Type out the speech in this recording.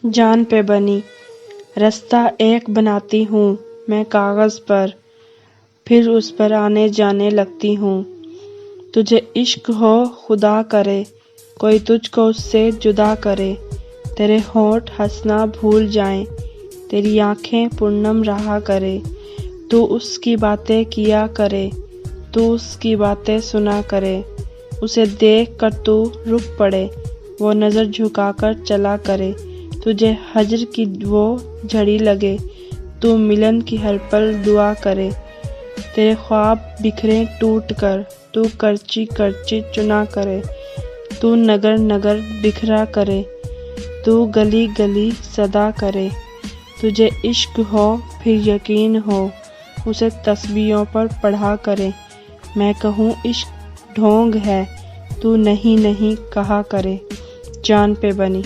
जान पे बनी रास्ता एक बनाती हूँ मैं कागज़ पर, फिर उस पर आने जाने लगती हूँ। तुझे इश्क हो खुदा करे, कोई तुझको उससे जुदा करे। तेरे होंठ हंसना भूल जाएं, तेरी आँखें पूनम रहा करे। तू उसकी बातें किया करे, तू उसकी बातें सुना करे। उसे देख कर तू रुक पड़े, वो नज़र झुकाकर चला करे। तुझे हज्र की वो झड़ी लगे, तू मिलन की हर पल दुआ करे। तेरे ख्वाब बिखरे टूट कर, तू करची करची चुना करे। तू नगर नगर बिखरा करे, तू गली गली सदा करे। तुझे इश्क हो फिर यकीन हो, उसे तस्बीहों पर पढ़ा करे। मैं कहूँ इश्क ढोंग है, तू नहीं नहीं कहा करे। जान पे बनी।